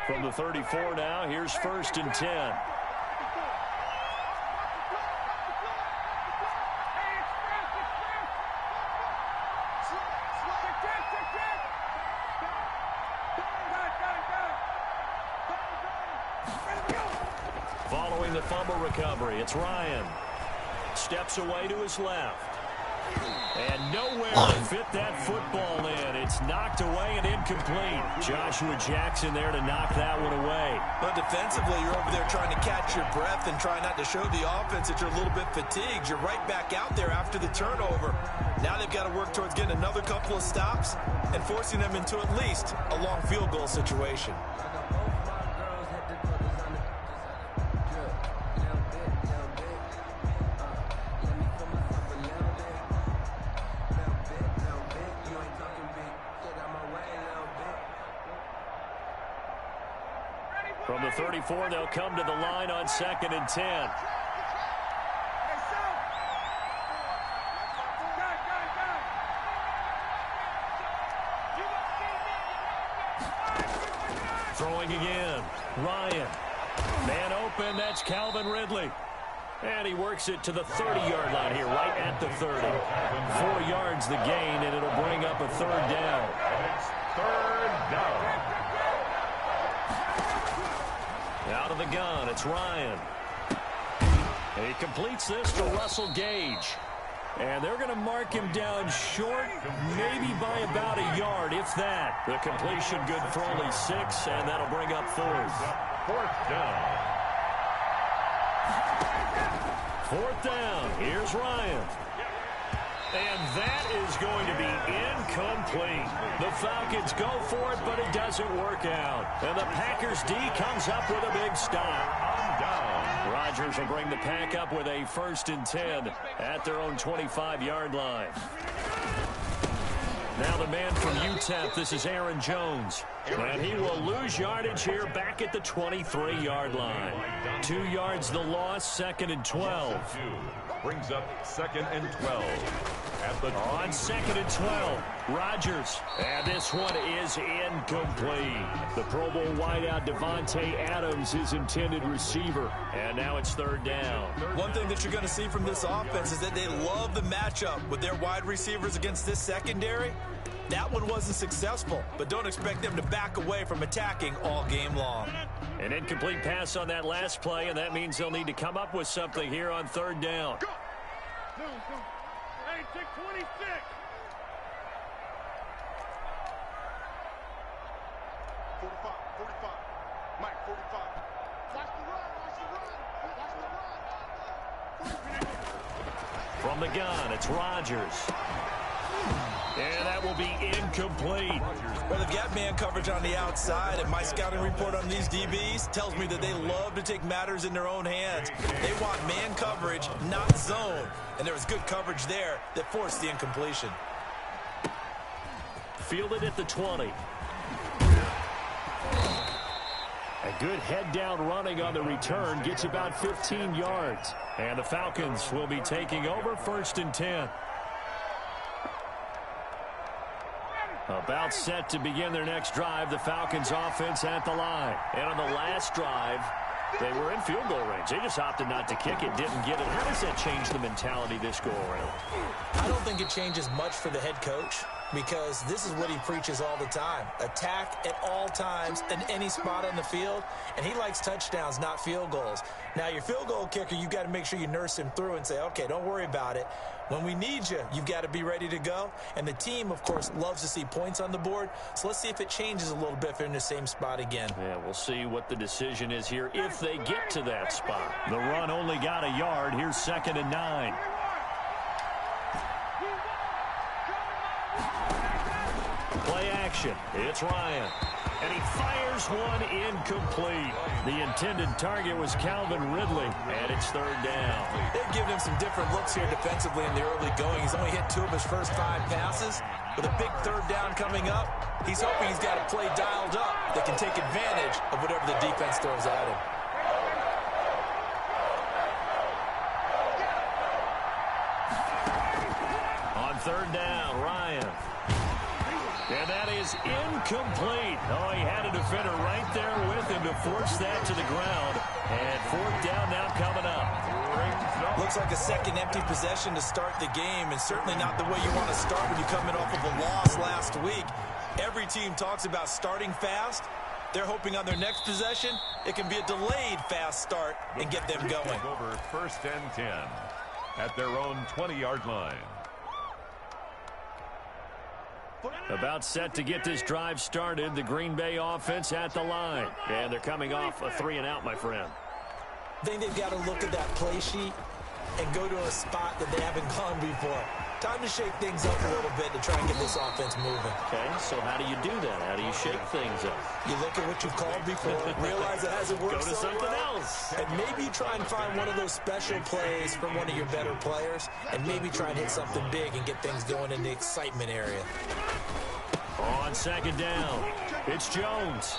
From the 34 now, here's 1st and 10. Following the fumble recovery, it's Ryan. Steps away to his left. And nowhere to fit that football in. It's knocked away and incomplete. Joshua Jackson there to knock that one away. But defensively, you're over there trying to catch your breath and try not to show the offense that you're a little bit fatigued. You're right back out there after the turnover. Now they've got to work towards getting another couple of stops and forcing them into at least a long field goal situation. From the 34, they'll come to the line on 2nd and 10. Throwing again. Ryan. Man open. That's Calvin Ridley. And he works it to the 30-yard line here, right at the 30. 4 yards the gain, and it'll bring up a 3rd down. It's 3rd down. Out of the gun, it's Ryan. He completes this to Russell Gage. And they're going to mark him down short, maybe by about a yard, if that. The completion good for only 6, and that'll bring up 4th. 4th down. 4th down. Here's Ryan. And that is going to be incomplete. The Falcons go for it, but it doesn't work out. And the Packers D comes up with a big stop. Down. Rodgers will bring the Pack up with a 1st and 10 at their own 25-yard line. Now the man from UTEP, this is Aaron Jones. And he will lose yardage here back at the 23-yard line. 2 yards the loss, 2nd and 12. Brings up 2nd and 12. On 2nd and 12, Rodgers. And this one is incomplete. The Pro Bowl wideout Devontae Adams is intended receiver. And now it's 3rd down. One thing that you're going to see from this offense is that they love the matchup with their wide receivers against this secondary. That one wasn't successful, but don't expect them to back away from attacking all game long. An incomplete pass on that last play, and that means they'll need to come up with something here on 3rd down. Go. Hey, take 26. Mike, 45. Watch the run. From the gun, it's Rodgers. And that will be incomplete. Well, they've got man coverage on the outside, and my scouting report on these DBs tells me that they love to take matters in their own hands. They want man coverage, not zone. And there was good coverage there that forced the incompletion. Fielded at the 20. A good head-down running on the return gets about 15 yards. And the Falcons will be taking over 1st and 10. About set to begin their next drive, the Falcons offense at the line. And on the last drive, they were in field goal range. They just opted not to kick it, didn't get it. How does that change the mentality this go around? I don't think it changes much for the head coach, because this is what he preaches all the time. Attack at all times in any spot on the field, and he likes touchdowns, not field goals. Now, your field goal kicker, you've got to make sure you nurse him through and say, okay, don't worry about it. When we need you, you've got to be ready to go. And the team, of course, loves to see points on the board. So let's see if it changes a little bit if they're in the same spot again. Yeah, we'll see what the decision is here if they get to that spot. The run only got a yard. Here's 2nd and 9. Play action. It's Ryan. And he fires one incomplete. The intended target was Calvin Ridley, and it's 3rd down. They've given him some different looks here defensively in the early going. He's only hit 2 of his first 5 passes. With a big 3rd down coming up, he's hoping he's got a play dialed up that can take advantage of whatever the defense throws at him. On 3rd down, Ryan. And that is incomplete. Oh, he had a defender right there with him to force that to the ground. And fourth down now coming up. Looks like a second empty possession to start the game, and certainly not the way you want to start when you come in off of a loss last week. Every team talks about starting fast. They're hoping on their next possession, it can be a delayed fast start and get them going. Over first and 10 at their own 20-yard line. About set to get this drive started. The Green Bay offense at the line. And they're coming off a 3-and-out, my friend. I think they've got to look at that play sheet and go to a spot that they haven't gone before. Time to shake things up a little bit to try and get this offense moving. Okay, so how do you do that? How do you shake things up? You look at what you've called before, realize it hasn't worked Go to so something well, else. and maybe try and find one of those special plays from one of your better players, and maybe try and hit something big and get things going in the excitement area. On second down, it's Jones.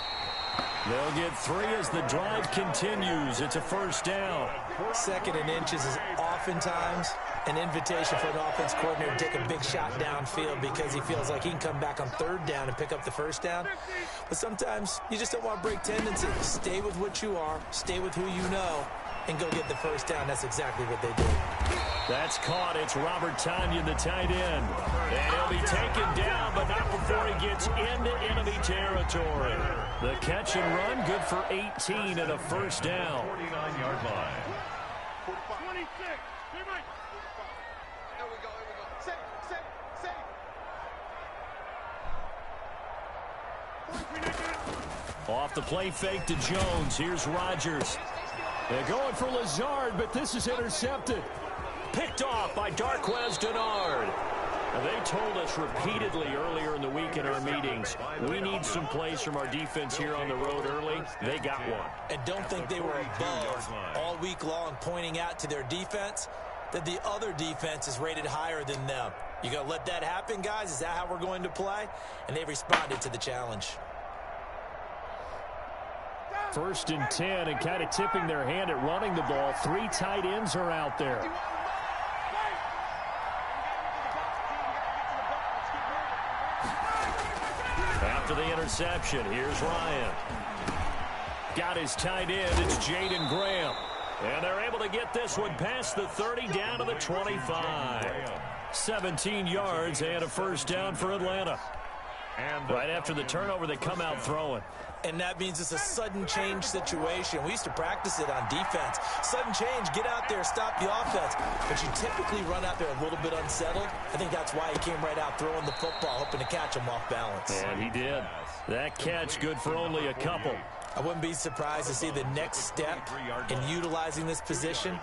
They'll get 3 as the drive continues. It's a first down. Second and inches is oftentimes an invitation for an offense coordinator to take a big shot downfield because he feels like he can come back on third down and pick up the first down. But sometimes you just don't want to break tendencies. Stay with what you are, stay with who you know, and go get the first down. That's exactly what they did. That's caught. It's Robert Tonyan, the tight end. And he'll be taken down, but not before he gets into enemy territory. The catch and run, good for 18 and a first down. 49-yard line. 26. Here we go. Set. Off the play fake to Jones. Here's Rodgers. They're going for Lazard, but this is intercepted. Picked off by Darqueze Dennard. Now, they told us repeatedly earlier in the week in our meetings, we need some plays from our defense here on the road early. They got one. And don't think they were above all week long pointing out to their defense that the other defense is rated higher than them. You going to let that happen, guys? Is that how we're going to play? And they responded to the challenge. First and 10, and kind of tipping their hand at running the ball. 3 tight ends are out there. After the interception, here's Ryan. Got his tight end. It's Jaden Graham. And they're able to get this one past the 30 down to the 25. 17 yards and a first down for Atlanta. And right after the turnover, they come out throwing. And that means it's a sudden change situation. We used to practice it on defense. Sudden change, get out there, stop the offense. But you typically run out there a little bit unsettled. I think that's why he came right out throwing the football, hoping to catch him off balance. And he did. That catch good for only a couple. I wouldn't be surprised to see the next step in utilizing this position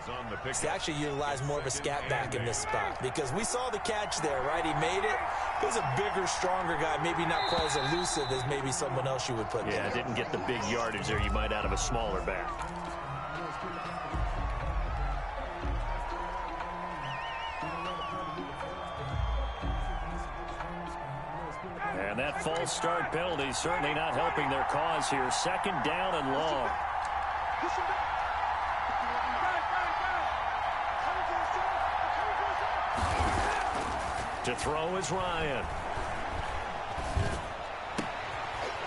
is to actually utilize more of a scat back in this spot. Because we saw the catch there, right? He made it. He was a bigger, stronger guy, maybe not quite as elusive as maybe someone else you would put there. Yeah, didn't get the big yardage there you might out of a smaller back. And that false start penalty certainly not helping their cause here. Second down and long. To throw is Ryan.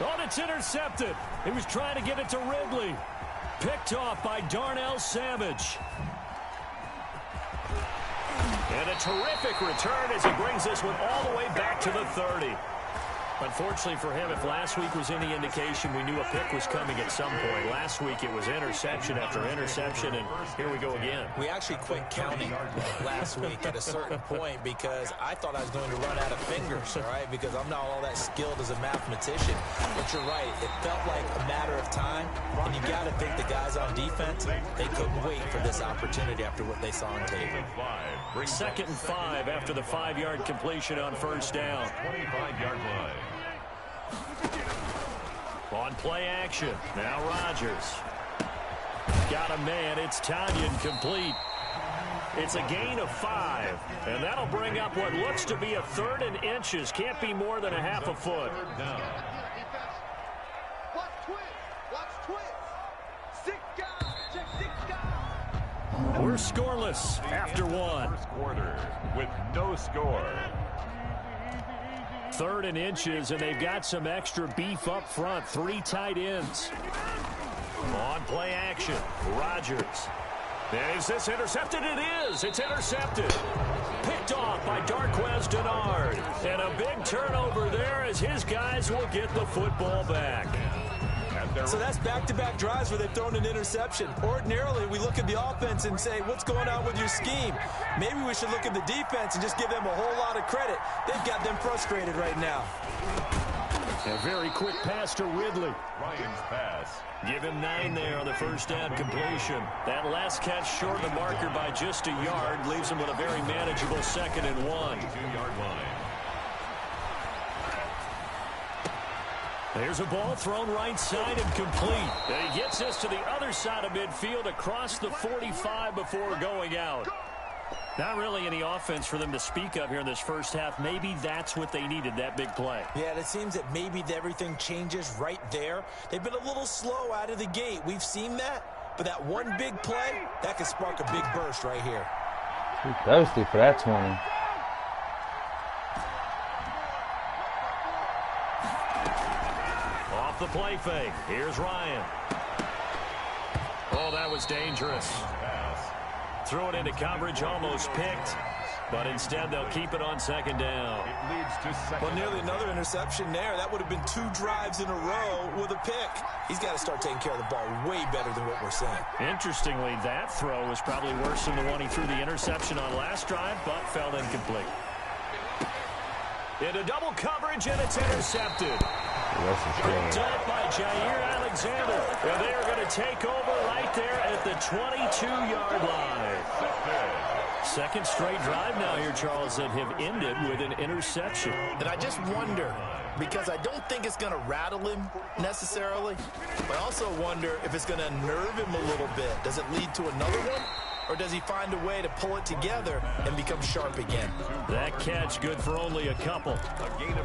Oh, it's intercepted. He was trying to get it to Ridley. Picked off by Darnell Savage. And a terrific return as he brings this one all the way back to the 30. Unfortunately for him, if last week was any indication, we knew a pick was coming at some point. Last week it was interception after interception, and here we go again. We actually quit counting last week at a certain point because I thought I was going to run out of fingers, all right, because I'm not all that skilled as a mathematician. But you're right. It felt like a matter of time, and you got to think the guys on defense, they couldn't wait for this opportunity after what they saw on tape. Second and 5 after the 5-yard completion on first down. 25-yard line. On play action, now Rodgers. Got a man, it's Tonyan complete. It's a gain of 5, and that'll bring up what looks to be a 3rd and inches. Can't be more than a half a foot. We're scoreless after one. First quarter with no score. 3rd and inches, and they've got some extra beef up front. 3 tight ends. On play action, Rodgers. Is this intercepted? It is. It's intercepted. Picked off by Darquez Denard. And a big turnover there as his guys will get the football back. So that's back-to-back drives where they've thrown an interception. Ordinarily, we look at the offense and say, what's going on with your scheme? Maybe we should look at the defense and just give them a whole lot of credit. They've got them frustrated right now. A very quick pass to Ridley. Ryan's pass. Give him 9 there on the first down completion. That last catch short of the marker by just a yard leaves him with a very manageable 2nd and 1. 2-yard line. There's a ball thrown right side and complete. And he gets this to the other side of midfield across the 45 before going out. Not really any offense for them to speak of here in this first half. Maybe that's what they needed, that big play. Yeah, it seems that maybe everything changes right there. They've been a little slow out of the gate. We've seen that. But that one big play, that could spark a big burst right here. Too thirsty for that 20. Off the play fake. Here's Ryan. Oh, that was dangerous. Threw it into coverage, almost picked. But instead, they'll keep it on 2nd down. It leads to 2nd. Well, nearly another interception there. That would have been 2 drives in a row with a pick. He's got to start taking care of the ball way better than what we're seeing. Interestingly, that throw was probably worse than the one he threw the interception on last drive, but fell incomplete. Into double coverage, and it's intercepted. Picked up by Jair Alexander. And they are going to take over right there at the 22-yard line. 2nd straight drive now here, Charles, that have ended with an interception. And I just wonder, because I don't think it's going to rattle him necessarily, but I also wonder if it's going to unnerve him a little bit. Does it lead to another one? Or does he find a way to pull it together and become sharp again? That catch good for only a couple.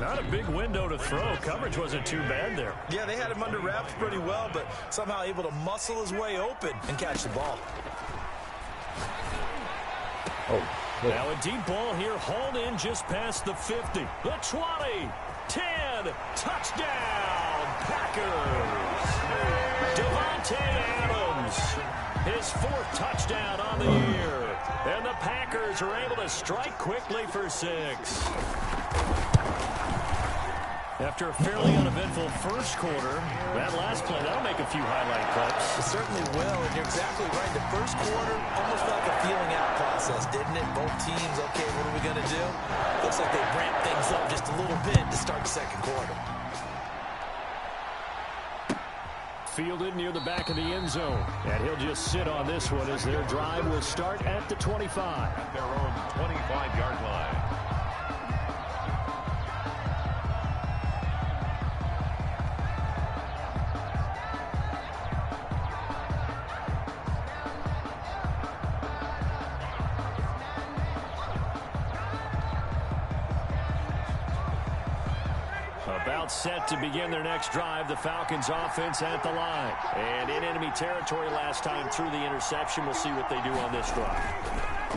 Not a big window to throw. Coverage wasn't too bad there. Yeah, they had him under wraps pretty well, but somehow able to muscle his way open and catch the ball. Oh, shit. Now a deep ball here, hauled in just past the 50. The 20, 10, touchdown, Packers. Devontae Adams. His 4th touchdown on the year. And the Packers are able to strike quickly for 6. After a fairly uneventful first quarter, that last play, that'll make a few highlight clips. It certainly will, and you're exactly right. The first quarter almost felt like a feeling out process, didn't it? Both teams, okay, what are we going to do? Looks like they ramped things up just a little bit to start the 2nd quarter. Fielded near the back of the end zone. And he'll just sit on this one as their drive will start at the 25. At their own 25-yard line. About set to begin their next drive, the Falcons offense at the line. And in enemy territory last time through the interception. We'll see what they do on this drive.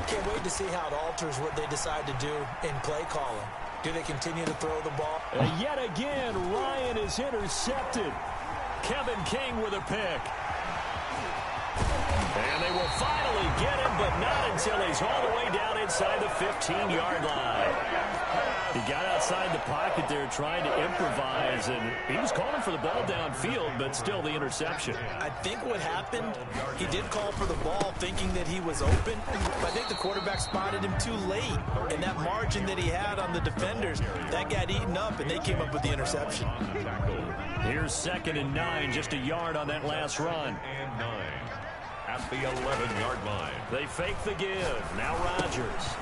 Can't wait to see how it alters what they decide to do in play calling. Do they continue to throw the ball? Yet again, Ryan is intercepted. Kevin King with a pick. And they will finally get him, but not until he's all the way down inside the 15-yard line. He got outside the pocket there trying to improvise, and he was calling for the ball downfield, but still the interception. I think what happened, he did call for the ball thinking that he was open, but I think the quarterback spotted him too late, and that margin that he had on the defenders, that got eaten up, and they came up with the interception. Here's 2nd and 9, just a yard on that last run. And 9 at the 11-yard line. They fake the give. Now Rodgers.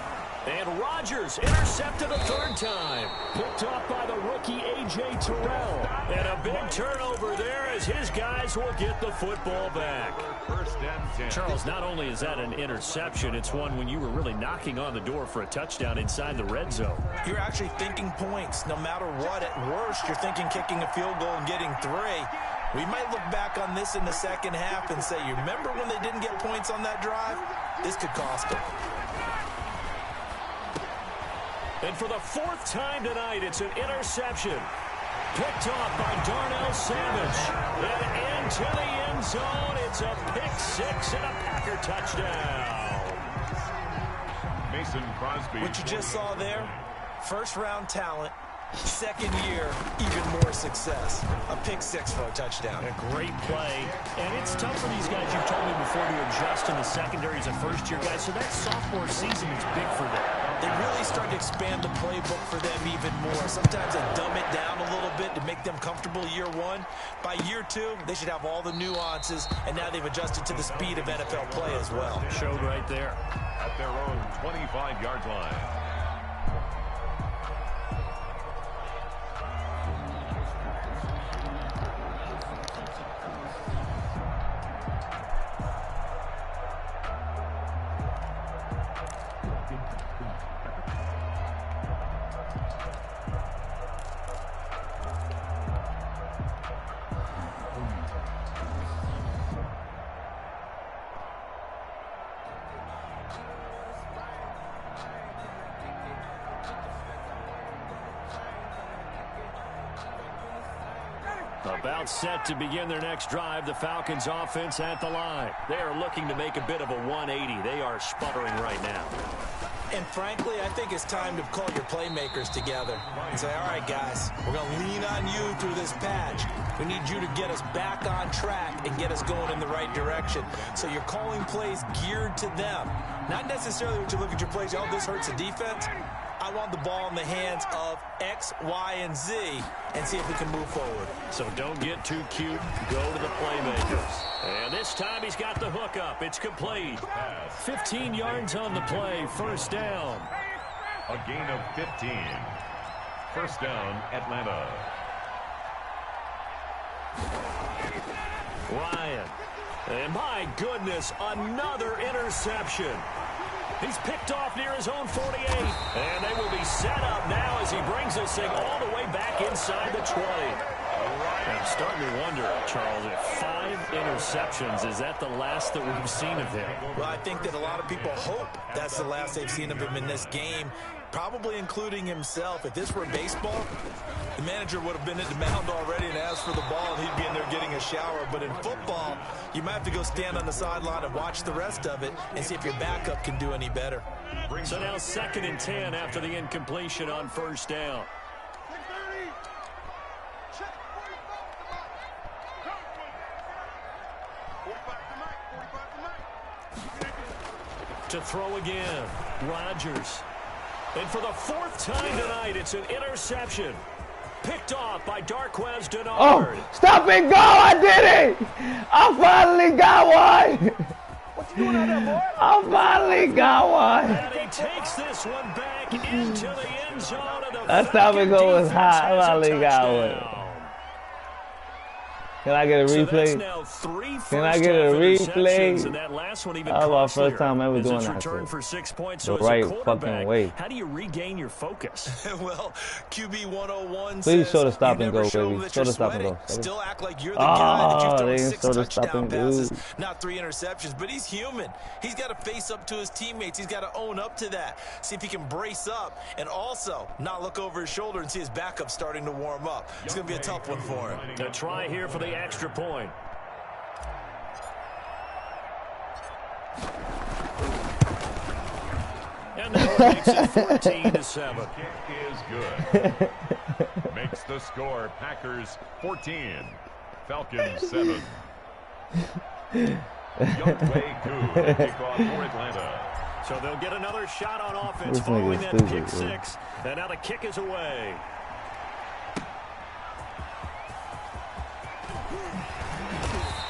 And Rodgers intercepted a 3rd time. Picked off by the rookie A.J. Terrell. And a big turnover there as his guys will get the football back. 1st and 10. Charles, not only is that an interception, it's one when you were really knocking on the door for a touchdown inside the red zone. You're actually thinking points. No matter what, at worst, you're thinking kicking a field goal and getting 3. We might look back on this in the second half and say, you remember when they didn't get points on that drive? This could cost them. And for the fourth time tonight, it's an interception. Picked off by Darnell Savage. And into the end zone. It's a pick six and a Packer touchdown. Mason Crosby. What you just saw there, first-round talent, second year, even more success. A pick six for a touchdown. A great play. And it's tough for these guys, you've told me before, to adjust in the secondary as a first-year guy. So that sophomore season is big for them. They really start to expand the playbook for them even more. Sometimes they dumb it down a little bit to make them comfortable year one. By year two, they should have all the nuances, and now they've adjusted to the speed of NFL play as well. Showed right there. At their own 25-yard line. About set to begin their next drive, the Falcons offense at the line. They are looking to make a bit of a 180. They are sputtering right now. And frankly, I think it's time to call your playmakers together and say, all right, guys, we're going to lean on you through this patch. We need you to get us back on track and get us going in the right direction. So you're calling plays geared to them. Not necessarily when you look at your plays, oh, this hurts the defense. I want the ball in the hands of X, Y, and Z and see if we can move forward. So don't get too cute. Go to the playmakers. And this time he's got the hook up. It's complete. 15 yards on the play. First down. A gain of 15. First down, Atlanta. Ryan. And my goodness, another interception. He's picked off near his own 48. And they will be set up now as he brings this thing all the way back inside the 20. I'm starting to wonder, Charles, if 5 interceptions, is that the last that we've seen of him? Well, I think that a lot of people hope that's the last they've seen of him in this game, probably including himself. If this were baseball, the manager would have been at the mound already and asked for the ball, and he'd be in there getting a shower. But in football, you might have to go stand on the sideline and watch the rest of it and see if your backup can do any better. So now 2nd and 10 after the incompletion on first down. To throw again, Rodgers. And for the 4th time tonight, it's an interception. Picked off by Darquez Dennard. Oh, stop and go! I did it! I finally got one! What you doing out there, boy? I finally got one! And he takes this one back into the end zone. Of the That stop and go was hot. I Falcons finally got touchdown. one. Can I get a So that's replay? now 3 Can I get a first-half interceptions, replay? and that last one even That was my costlier first time ever as doing it's that returned shit. for 6 points. The So as right a quarterback, fucking way. how do you regain your focus? Well, QB 101 Please says show the stop you and never go, show baby. that Show you're the stop and sweating. go. Still act like you're the guy that you've Oh, thrown they didn't 6 show the stop touchdown and passes, go. not 3 interceptions. But he's human. He's got to face up to his teammates. He's got to own up to that. See if he can brace up and also not look over his shoulder and see his backup starting to warm up. It's going to be a tough one for him. A try here for the extra point. And that one makes it 14-7. Kick is good. Makes the score Packers 14, Falcons 7. Youngway Koo to kick off for Atlanta. So they'll get another shot on offense This following nigga's that stupid, pick bro. 6. And now the kick is away.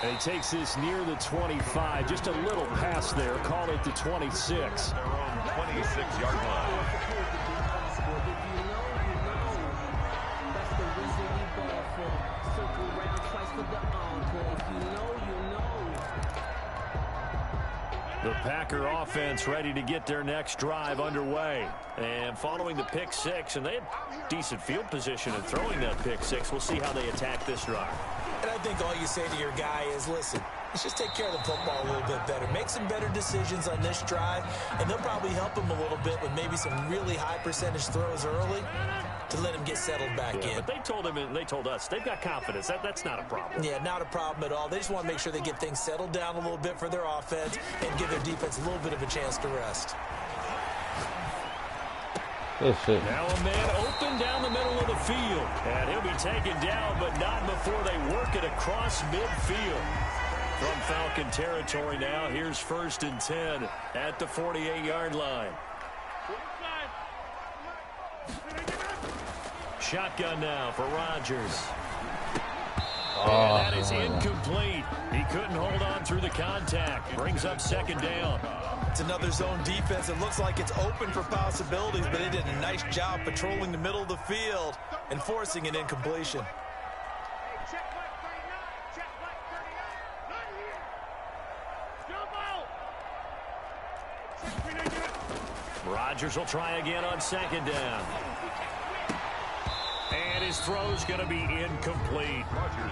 And he takes this near the 25. Just a little pass there. Call it the 26. Their own 26-yard line. The Packer offense ready to get their next drive underway. And following the pick 6, and they had decent field position in throwing that pick 6. We'll see how they attack this drive. And I think all you say to your guy is, listen, Let's just take care of the football a little bit better. Make some better decisions on this drive, and they'll probably help him a little bit with maybe some really high percentage throws early to let him get settled back in. But they told him and they told us they've got confidence. That's not a problem. Yeah, not a problem at all. They just want to make sure they get things settled down a little bit for their offense and give their defense a little bit of a chance to rest. Good shit. Now a man open down the middle of the field. And he'll be taken down, but not before they work it across midfield. From Falcon territory now, here's 1st and 10 at the 48-yard line. Shotgun now for Rodgers. And that is incomplete. He couldn't hold on through the contact. Brings up 2nd down. It's another zone defense. It looks like it's open for possibilities, but they did a nice job patrolling the middle of the field and forcing an incompletion. Rodgers will try again on 2nd down. And his throw's going to be incomplete.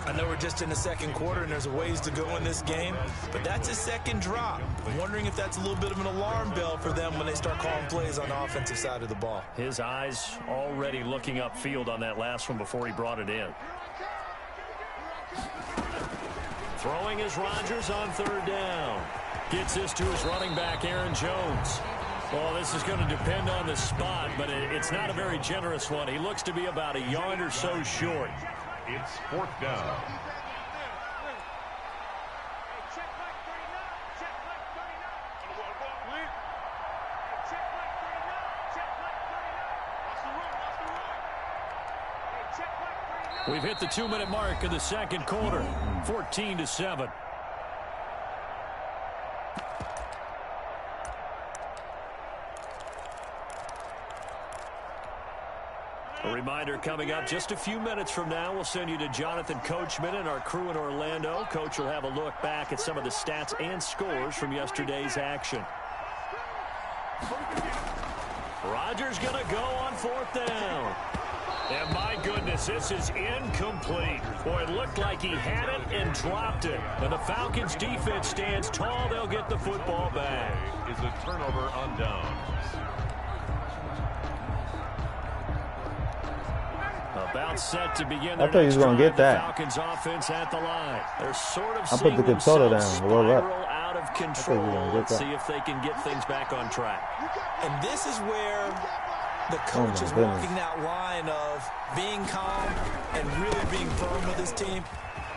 I know we're just in the 2nd quarter and there's a ways to go in this game, but that's his 2nd drop. I'm wondering if that's a little bit of an alarm bell for them when they start calling plays on the offensive side of the ball. His eyes already looking upfield on that last one before he brought it in. Throwing is Rodgers on 3rd down. Gets this to his running back, Aaron Jones. Well, this is going to depend on the spot, but it's not a very generous one. He looks to be about a yard or so short. It's 4th down. We've hit the 2-minute mark of the 2nd quarter, 14-7. A reminder coming up just a few minutes from now, we'll send you to Jonathan Coachman and our crew in Orlando. Coach will have a look back at some of the stats and scores from yesterday's action. Rodgers going to go on 4th down. And my goodness, this is incomplete. Boy, it looked like he had it and dropped it. And the Falcons defense stands tall. They'll get the football back. Is a turnover on downs. About set to begin. I thought he was going to get that. Falcons offense at the line. They're sort of I put the controller down. Roll up. Out of control. Let's see if they can get things back on track. And this is where the coach is walking that line of being calm and really being firm with his team.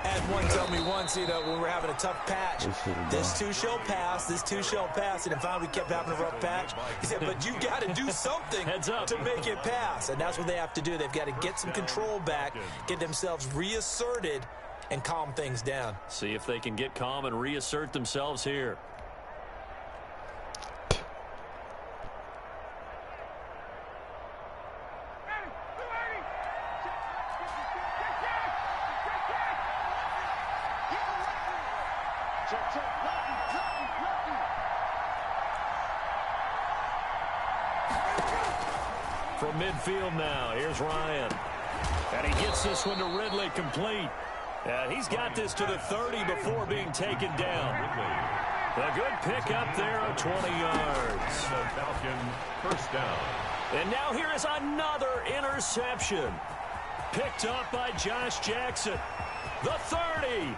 Had one tell me once, you know, when we were having a tough patch, this too shall pass, this too shall pass. And finally we kept having a rough patch. He said, but you got to do something to make it pass. And that's what they have to do. They've got to get some control back, get themselves reasserted, and calm things down. See if they can get calm and reassert themselves here. From midfield now, here's Ryan. And he gets this one to Ridley complete. And he's got this to the 30 before being taken down. A good pick up there of 20 yards. Falcon 1st down. And now here is another interception. Picked up by Josh Jackson. The 30,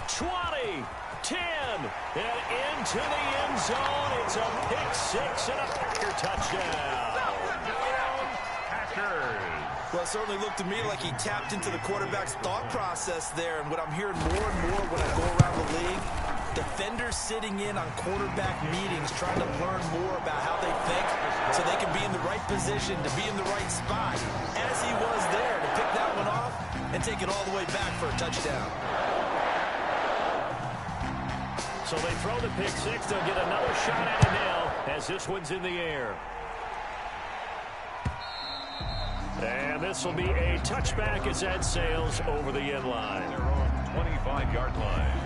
20, 10, and into the end zone. It's a pick 6 and a Packer touchdown. Well, it certainly looked to me like he tapped into the quarterback's thought process there. And what I'm hearing more and more when I go around the league, defenders sitting in on quarterback meetings trying to learn more about how they think so they can be in the right position to be in the right spot, as he was there to pick that one off and take it all the way back for a touchdown. So they throw the pick 6. They'll get another shot at it now as this one's in the air. And this will be a touchback as that sails over the end line. Their own 25-yard line.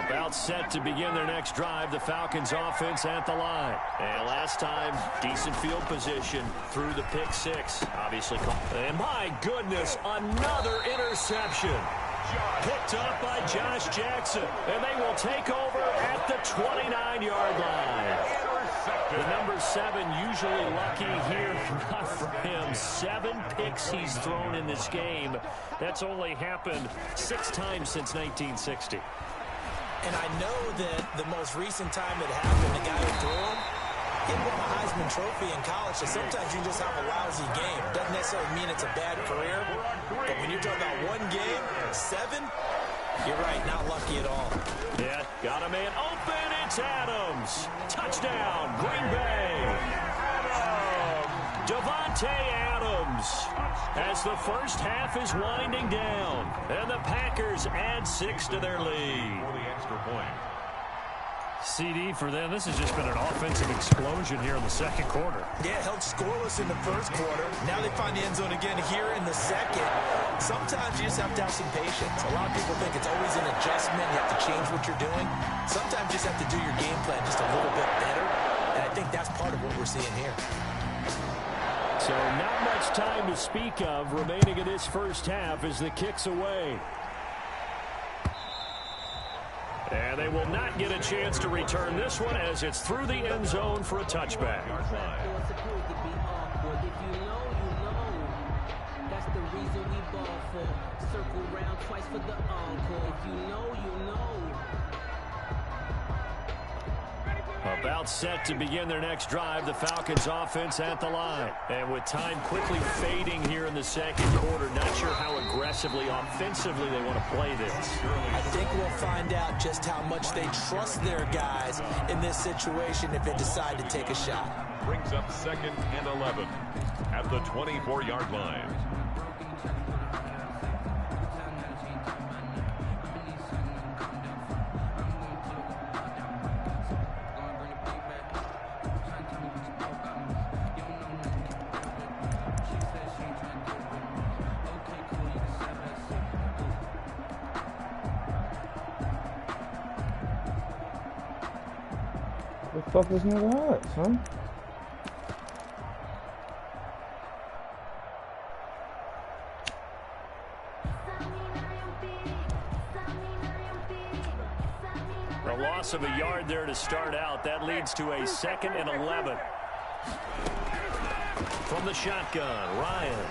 About set to begin their next drive, the Falcons offense at the line. And last time, decent field position through the pick six. Obviously, and my goodness, another interception. Picked up by Josh Jackson. And they will take over at the 29-yard line. The number 7 usually lucky here. Not for him. 7 picks he's thrown in this game. That's only happened 6 times since 1960. And I know that the most recent time it happened, the guy who threw him, he won a Heisman Trophy in college, so sometimes you just have a lousy game. Doesn't necessarily mean it's a bad career, but when you're talking about one game, 7, you're right, not lucky at all. Yeah, got a man open. It's Adams. Touchdown, Green Bay. Devontae Adams as the first half is winding down. And the Packers add 6 to their lead. For the extra point. CD for them. This has just been an offensive explosion here in the second quarter. Yeah, held scoreless in the first quarter. Now they find the end zone again here in the second. Sometimes you just have to have some patience. A lot of people think it's always an adjustment. You have to change what you're doing. Sometimes you just have to do your game plan just a little bit better. And I think that's part of what we're seeing here. So not much time to speak of remaining in this first half as the kick's away. And they will not get a chance to return this one as it's through the end zone for a touchback. About set to begin their next drive, the Falcons offense at the line. And with time quickly fading here in the second quarter, not sure how aggressively, offensively they want to play this. I think we'll find out just how much they trust their guys in this situation if they decide to take a shot. Brings up 2nd and 11 at the 24-yard line. The fuck this nigga hot, son? A loss of a yard there to start out. That leads to a 2nd and 11. From the shotgun, Ryan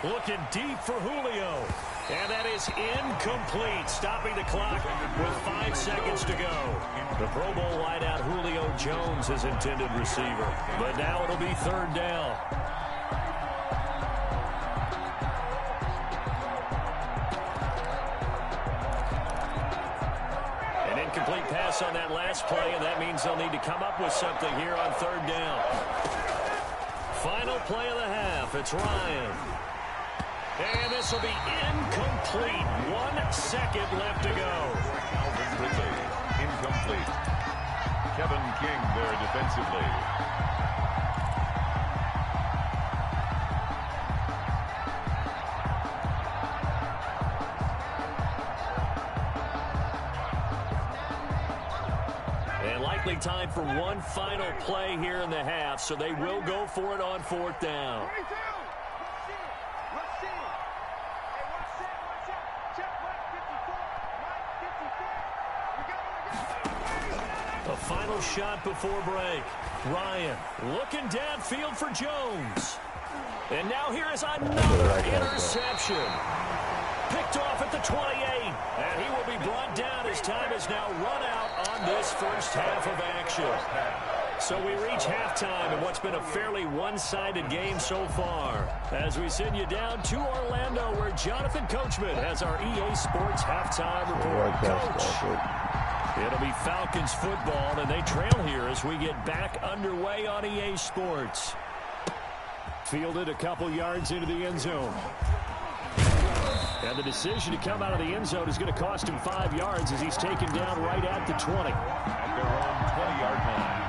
looking deep for Julio. And that is incomplete, stopping the clock with 5 seconds to go. The Pro Bowl wideout Julio Jones is intended receiver. But now it'll be 3rd down. An incomplete pass on that last play, and that means they'll need to come up with something here on 3rd down. Final play of the half, it's Ryan. And this will be incomplete. 1 second left to go. Alvin Ridley, incomplete. Kevin King there defensively. And likely time for one final play here in the half, so they will go for it on 4th down. Final shot before break. Ryan looking downfield for Jones. And now here is another interception. Picked off at the 28. And he will be brought down as time has now run out on this first half of action. So we reach halftime in what's been a fairly one-sided game so far. As we send you down to Orlando, where Jonathan Coachman has our EA Sports halftime report. Coach. It'll be Falcons football, and they trail here as we get back underway on EA Sports. Fielded a couple yards into the end zone. And the decision to come out of the end zone is going to cost him 5 yards as he's taken down right at the 20. At their own 20-yard line.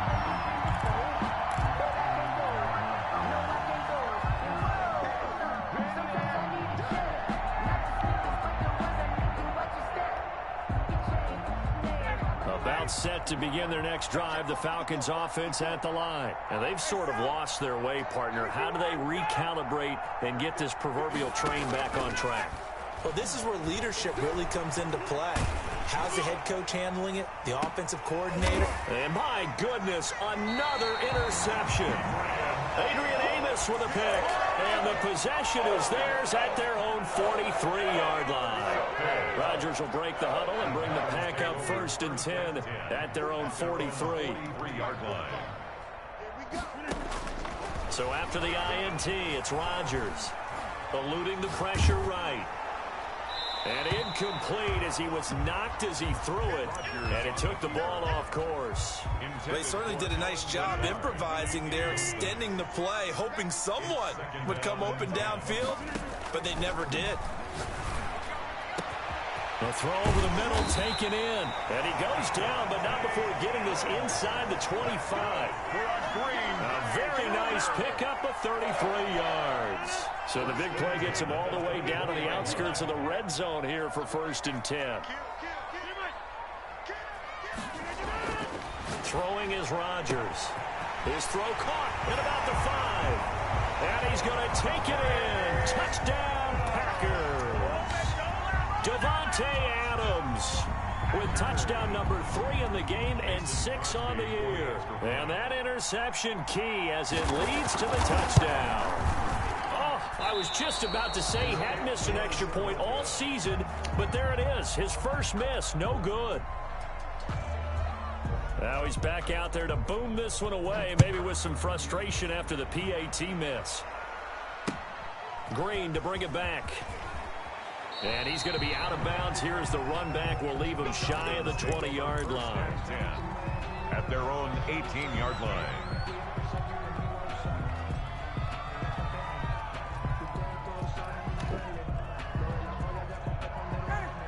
About set to begin their next drive, the Falcons offense at the line. And they've sort of lost their way, partner. How do they recalibrate and get this proverbial train back on track? Well, this is where leadership really comes into play. How's the head coach handling it? The offensive coordinator? And my goodness, another interception. Adrian Amos with a pick. And the possession is theirs at their own 43-yard line. Rodgers will break the huddle and bring the pack up 1st and 10 at their own 43-yard line. So after the INT, it's Rodgers eluding the pressure right. And incomplete as he was knocked as he threw it, and it took the ball off course. They certainly did a nice job improvising there, extending the play, hoping someone would come open downfield, but they never did. The throw over the middle taken in, and he goes down, but not before getting this inside the 25. A very nice pickup of 33 yards. So the big play gets him all the way down to the outskirts of the red zone here for 1st and 10. Throwing is Rodgers. His throw caught at about the 5. And he's going to take it in. Touchdown, Packers. Davante Adams with touchdown number 3 in the game and 6 on the year. And that interception key as it leads to the touchdown. I was just about to say he had missed an extra point all season, but there it is. His first miss, no good. Now he's back out there to boom this one away, maybe with some frustration after the PAT miss. Green to bring it back. And he's going to be out of bounds here as the run back will leave him shy of the 20-yard line. At their own 18-yard line.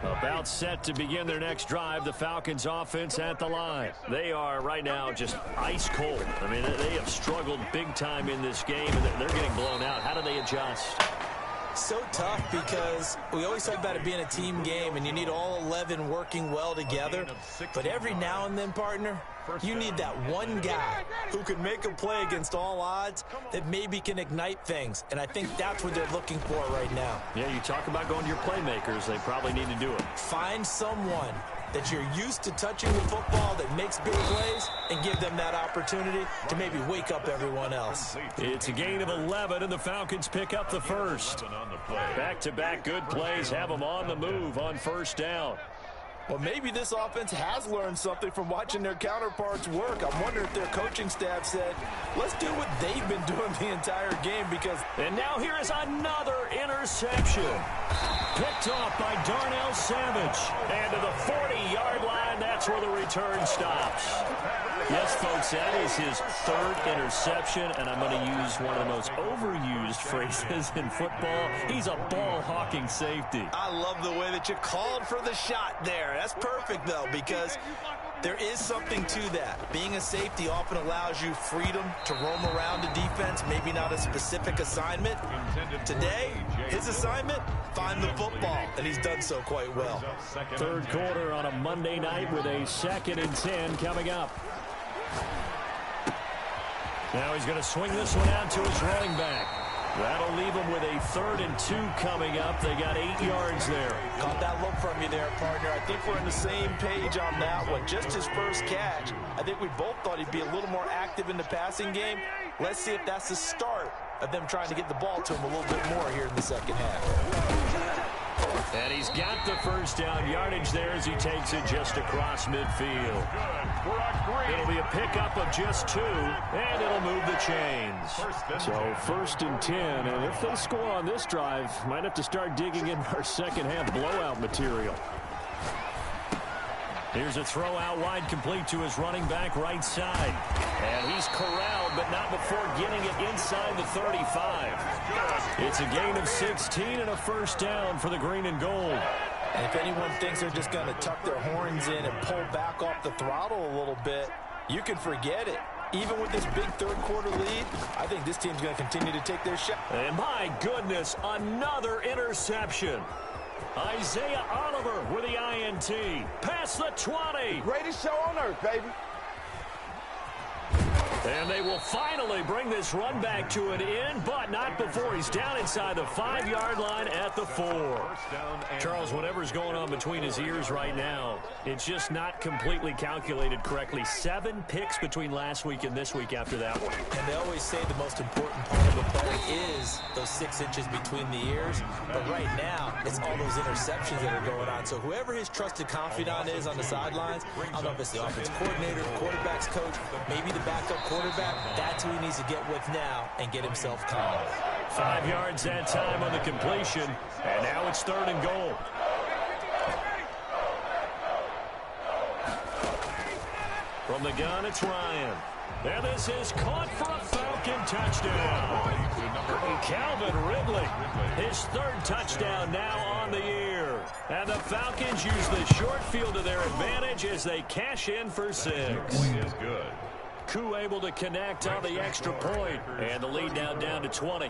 About set to begin their next drive, the Falcons offense at the line. They are right now just ice cold. I mean, they have struggled big time in this game, and they're getting blown out. How do they adjust? So tough because we always talk about it being a team game, and you need all 11 working well together. But every now and then, partner, you need that one guy who can make a play against all odds that maybe can ignite things. And I think that's what they're looking for right now. Yeah, you talk about going to your playmakers. They probably need to do it. Find someone that you're used to touching the football that makes big plays and give them that opportunity to maybe wake up everyone else. It's a gain of 11, and the Falcons pick up the first. Back-to-back good plays have them on the move on 1st down. Well, maybe this offense has learned something from watching their counterparts work. I'm wondering if their coaching staff said, let's do what they've been doing the entire game because... And now here is another interception. Picked off by Darnell Savage. And to the 40-yard line, that's where the return stops. Yes, folks, that is his 3rd interception, and I'm going to use one of the most overused phrases in football. He's a ball-hawking safety. I love the way that you called for the shot there. That's perfect, though, because there is something to that. Being a safety often allows you freedom to roam around the defense, maybe not a specific assignment. Today, his assignment, find the football, and he's done so quite well. 3rd quarter on a Monday night with a 2nd and 10 coming up. Now he's going to swing this one out to his running back. That'll leave him with a 3rd and 2 coming up. They got 8 yards there. Caught that look from you there, partner. I think we're on the same page on that one. Just his first catch. I think we both thought he'd be a little more active in the passing game. Let's see if that's the start of them trying to get the ball to him a little bit more here in the second half. And he's got the 1st down yardage there as he takes it just across midfield. It'll be a pickup of just 2, and it'll move the chains. So 1st and 10, and if they score on this drive, might have to start digging in our second half blowout material. Here's a throw out wide, complete to his running back right side. And he's corralled, but not before getting it inside the 35. It's a gain of 16 and a 1st down for the green and gold. And if anyone thinks they're just going to tuck their horns in and pull back off the throttle a little bit, you can forget it. Even with this big 3rd quarter lead, I think this team's going to continue to take their shot. And my goodness, another interception. Isaiah Oliver with the INT. Past the 20. Greatest show on earth, baby. And they will finally bring this run back to an end, but not before he's down inside the 5-yard line at the 4. Charles, whatever's going on between his ears right now, it's just not completely calculated correctly. 7 picks between last week and this week after that one. And they always say the most important part of a play is those 6 inches between the ears. But right now, it's all those interceptions that are going on. So whoever his trusted confidant is on the sidelines, I don't know if it's the offense coordinator, the quarterback's coach, maybe the backup quarterback, that's who he needs to get with now and get himself calm. 5 yards that time on the completion, and now it's 3rd and goal. From the gun, it's Ryan. And this is caught for a Falcon touchdown. Calvin Ridley, his 3rd touchdown now on the year. And the Falcons use the short field to their advantage as they cash in for 6. Is good. Koo able to connect on the extra point. And the lead now down to 20.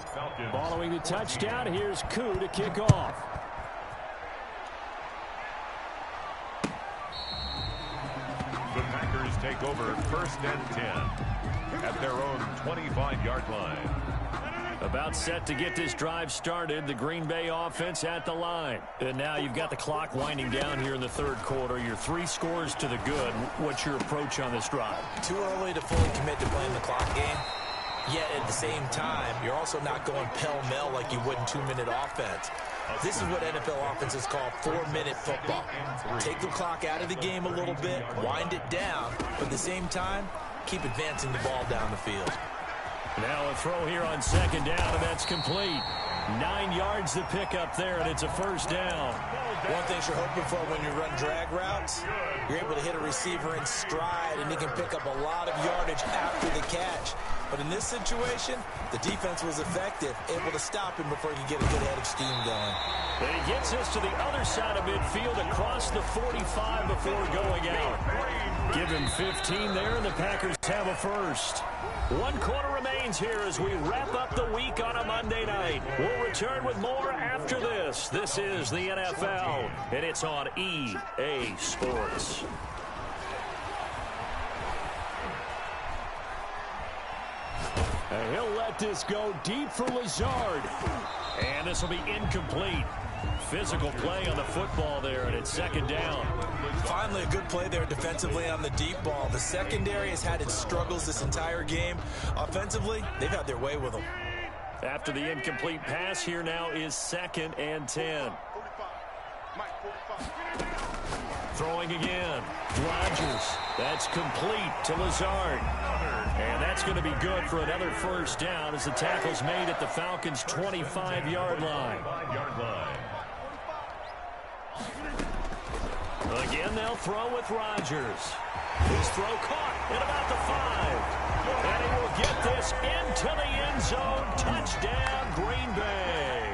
Following the touchdown, here's Koo to kick off. The Packers take over 1st and 10 at their own 25-yard line. About set to get this drive started, the Green Bay offense at the line. And now you've got the clock winding down here in the 3rd quarter. Your 3 scores to the good. What's your approach on this drive? Too early to fully commit to playing the clock game. Yet at the same time, you're also not going pell-mell like you would in 2-minute offense. This is what NFL offenses call 4-minute football. Take the clock out of the game a little bit, wind it down, but at the same time, keep advancing the ball down the field. Now a throw here on 2nd down, and that's complete. 9 yards to pick up there, and it's a 1st down. One thing you're hoping for when you run drag routes, you're able to hit a receiver in stride, and he can pick up a lot of yardage after the catch. But in this situation, the defense was effective, able to stop him before he could get a good head of steam going. And he gets us to the other side of midfield across the 45 before going out. Give him 15 there, and the Packers have a 1st. 1 quarter remains here as we wrap up the week on a Monday night. We'll return with more after this. This is the NFL, and it's on EA Sports. And he'll let this go deep for Lazard. And this will be incomplete. Physical play on the football there, and it's 2nd down. Finally, a good play there defensively on the deep ball. The secondary has had its struggles this entire game. Offensively, they've had their way with them. After the incomplete pass, here now is 2nd and 10. Throwing again. Rodgers. That's complete to Lazard. And that's going to be good for another 1st down as the tackle's made at the Falcons' 25-yard line. Again, they'll throw with Rodgers. His throw caught at about the 5. And he will get this into the end zone. Touchdown, Green Bay.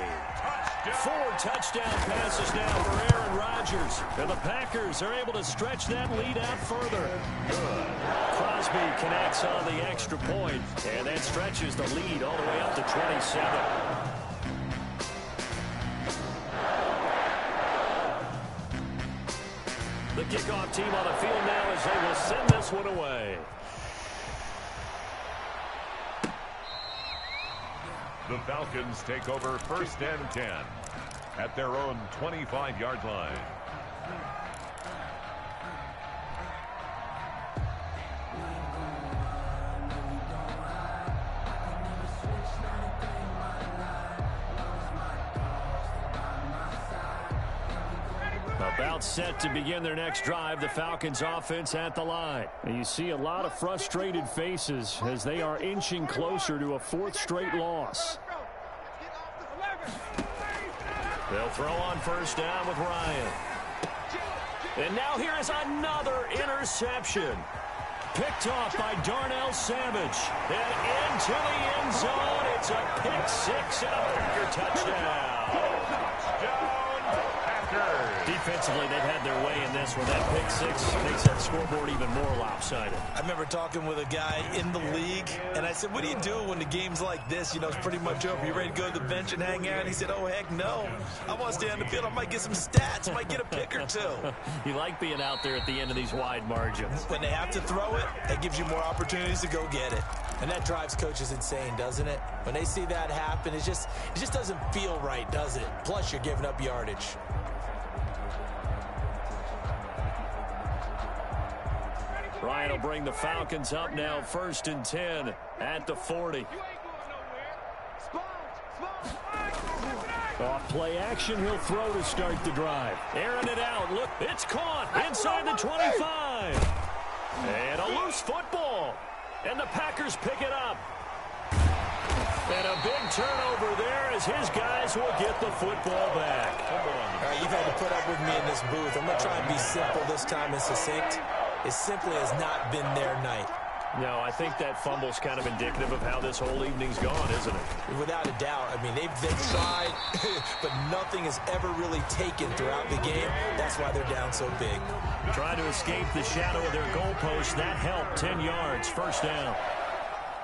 4 touchdown passes now for Aaron Rodgers. And the Packers are able to stretch that lead out further. Crosby connects on the extra point, and that stretches the lead all the way up to 27. The kickoff team on the field now as they will send this one away. The Falcons take over 1st and 10 at their own 25-yard line. About set to begin their next drive, the Falcons offense at the line. And you see a lot of frustrated faces as they are inching closer to a 4th straight loss. They'll throw on 1st down with Ryan. And now here is another interception. Picked off by Darnell Savage. And into the end zone. It's a pick 6 and a Packer touchdown. Packers. Defensively, they've had their way in this where that pick six makes that scoreboard even more lopsided. I remember talking with a guy in the league, and I said, what do you do when the game's like this? You know, it's pretty much over. You ready to go to the bench and hang out? And he said, oh, heck no. I want to stay on the field. I might get some stats. I might get a pick or two. You like being out there at the end of these wide margins. When they have to throw it, that gives you more opportunities to go get it. And that drives coaches insane, doesn't it? When they see that happen, it just doesn't feel right, does it? Plus, you're giving up yardage. Ryan will bring the Falcons up now, 1st and 10 at the 40. Off play action, he'll throw to start the drive. Airing it out, look, it's caught inside the 25. And a loose football. And the Packers pick it up. And a big turnover there as his guys will get the football back. All right, you've had to put up with me in this booth. I'm going to try and be simple this time and succinct. It simply has not been their night. No, I think that fumble's kind of indicative of how this whole evening's gone, isn't it? Without a doubt. I mean, they've tried, but nothing has ever really taken throughout the game. That's why they're down so big. Trying to escape the shadow of their goalpost. That helped. 10 yards, 1st down.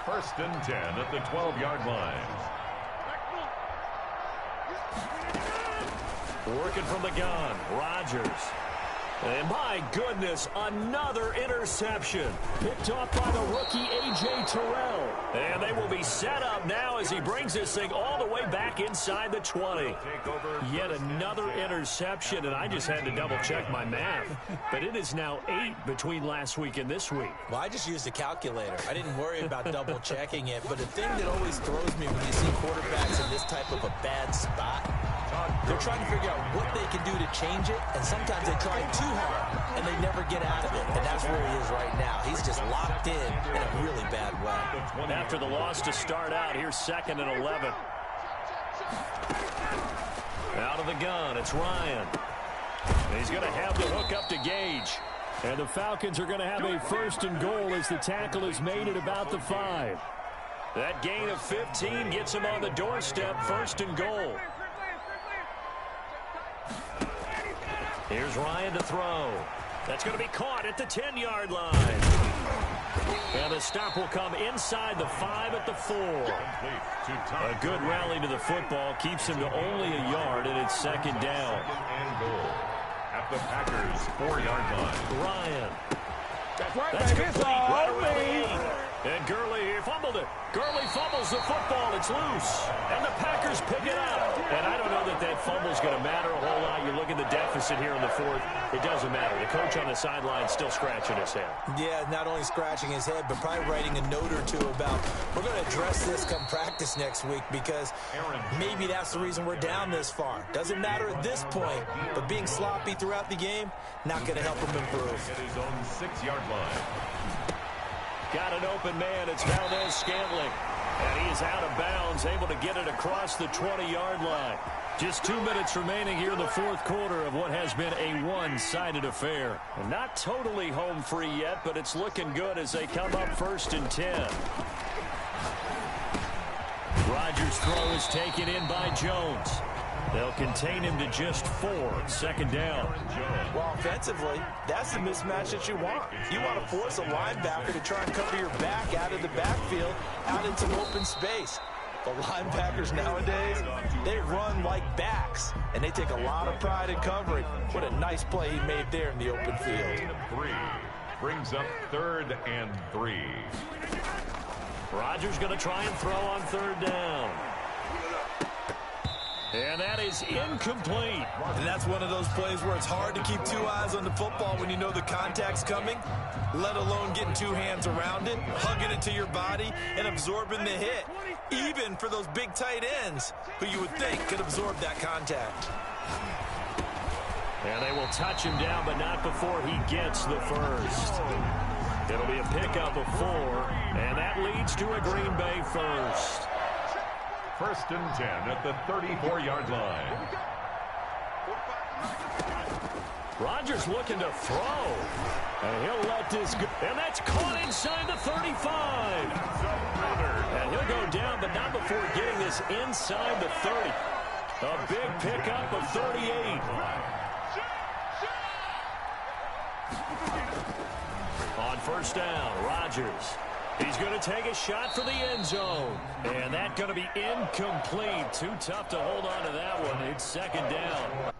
1st and 10 at the 12-yard line. Working from the gun, Rodgers. And my goodness, another interception. Picked off by the rookie A.J. Terrell. And they will be set up now as he brings this thing all the way back inside the 20. Yet another interception, and I just had to double-check my math. But it is now 8 between last week and this week. Well, I just used a calculator. I didn't worry about double-checking it. But the thing that always throws me when you see quarterbacks in this type of a bad spot, they're trying to figure out what they can do to change it, and sometimes they try too hard, and they never get out of it. And that's where he is right now. He's just locked in a really bad way. After the loss to start out, here's 2nd and 11. Out of the gun, it's Ryan. And he's going to have the hook up to Gage. And the Falcons are going to have a 1st and goal as the tackle is made at about the 5. That gain of 15 gets him on the doorstep, 1st and goal. Here's Ryan to throw. That's going to be caught at the 10-yard line. And the stop will come inside the 5 at the 4. A good rally to the football keeps him to only a yard, and it's 2nd down. And goal at the Packers' 4-yard line. Ryan. That's right, That's baby. It's complete all right around the me. 8. And Gurley fumbled it. Gurley fumbles the football. It's loose. And the Packers pick it up. And I don't know that that fumble's going to matter a whole lot. You look at the deficit here in the 4th. It doesn't matter. The coach on the sideline still scratching his head. Yeah, not only scratching his head, but probably writing a note or two about, we're going to address this come practice next week because maybe that's the reason we're down this far. Doesn't matter at this point, but being sloppy throughout the game, not going to help him improve. At his own 6-yard line. Got an open man. It's Valdez-Scantling. And he is out of bounds, able to get it across the 20-yard line. Just 2 minutes remaining here in the 4th quarter of what has been a one-sided affair. Not totally home free yet, but it's looking good as they come up 1st and 10. Rodgers' throw is taken in by Jones. They'll contain him to just 4. 2nd down. Well, offensively, that's the mismatch that you want. You want to force a linebacker to try and cover your back out of the backfield, out into open space. The linebackers nowadays, they run like backs, and they take a lot of pride in covering. What a nice play he made there in the open field. 3 brings up 3rd and 3. Rodgers going to try and throw on 3rd down. And that is incomplete. And that's one of those plays where it's hard to keep 2 eyes on the football when you know the contact's coming, let alone getting 2 hands around it, hugging it to your body, and absorbing the hit, even for those big tight ends who you would think could absorb that contact. And they will touch him down, but not before he gets the 1st. It'll be a pickup of 4, and that leads to a Green Bay 1st. 1st and 10 at the 34-yard line. Rodgers looking to throw. And he'll let this go. And that's caught inside the 35. And he'll go down, but not before getting this inside the 30. A big pickup of 38. On first down, Rodgers. He's going to take a shot for the end zone. And that's going to be incomplete. Too tough to hold on to that one. It's second down.